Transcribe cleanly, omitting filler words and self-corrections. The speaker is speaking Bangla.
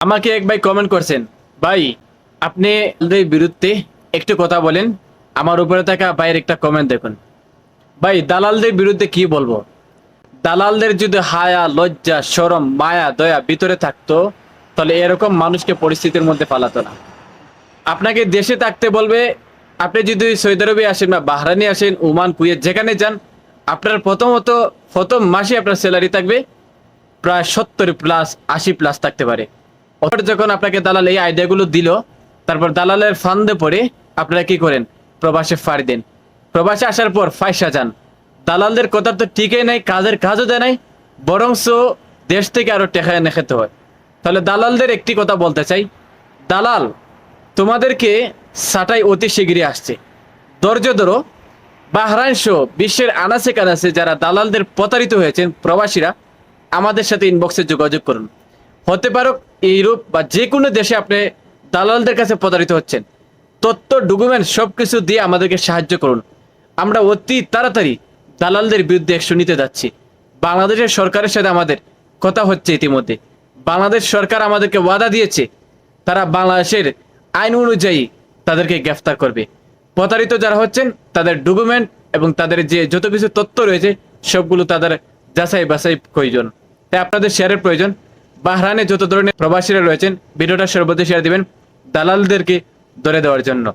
আমাকে এক ভাই কমেন্ট করছেন, ভাই আপনি এদের বিরুদ্ধে একটু কথা বলেন। আমার উপরে থাকা ভাইয়ের একটা কমেন্ট দেখুন। ভাই দালালদের বিরুদ্ধে কি বলবো? দালালদের যদি হায়া লজ্জা শরম মায়া দয়া ভিতরে থাকতো, তাহলে এরকম মানুষকে পরিস্থিতির মধ্যে পালাতো না। আপনাকে দেশে থাকতে বলবে। আপনি যদি সৌদি আরবে আসেন বা বাহরাইনে আসেন, ওমান কুয়েত যেখানে যান, আপনার প্রথম মাসে আপনার স্যালারি থাকবে প্রায় 70 প্লাস 80 প্লাস থাকতে পারে। অথচ যখন আপনাকে দালাল এই আইডিয়াগুলো দিল, তারপর দালালের ফান্দে পড়ে আপনারা কি করেন? প্রবাসে ফাড়ি দেন। প্রবাসে আসার পর ফাইসা যান। দালালদের কথা তো ঠিকই নাই, কাজের কাজও দেয় নাই, বরংস দেশ থেকে আরো টেকা এনে খেতে হয়। তাহলে দালালদের একটি কথা বলতে চাই, দালাল তোমাদেরকে সাটাই অতি শীঘ্রই আসছে। ধৈর্য ধরো। বাহরাইন সহ বিশ্বের আনাচে কানাচে যারা দালালদের প্রতারিত হয়েছেন প্রবাসীরা, আমাদের সাথে ইনবক্সে যোগাযোগ করুন। হতে পারো ইউরোপ বা যে কোনো দেশে আপনি দালালদের কাছে প্রতারিত হচ্ছেন, তথ্য ডকুমেন্ট সবকিছু দিয়ে আমাদেরকে সাহায্য করুন। আমরা অতি তাড়াতাড়ি দালালদের বিরুদ্ধে অ্যাকশন নিতে যাচ্ছি। বাংলাদেশের সরকারের সাথে আমাদের কথা হচ্ছে ইতিমধ্যে। বাংলাদেশ সরকার আমাদেরকে ওয়াদা দিয়েছে, তারা বাংলাদেশের আইন অনুযায়ী তাদেরকে গ্রেফতার করবে। প্রতারিত যারা হচ্ছেন তাদের ডকুমেন্ট এবং তাদের যে যত কিছু তথ্য রয়েছে সবগুলো তাদের যাচাই বাছাই প্রয়োজন। তাই আপনাদের শেয়ারের প্রয়োজন। বাহরাইনে যত ধরনের প্রবাসীরা রয়েছেন, ভিডিওটা সর্বদা শেয়ার দিবেন দালালদেরকে ধরে দেওয়ার জন্য।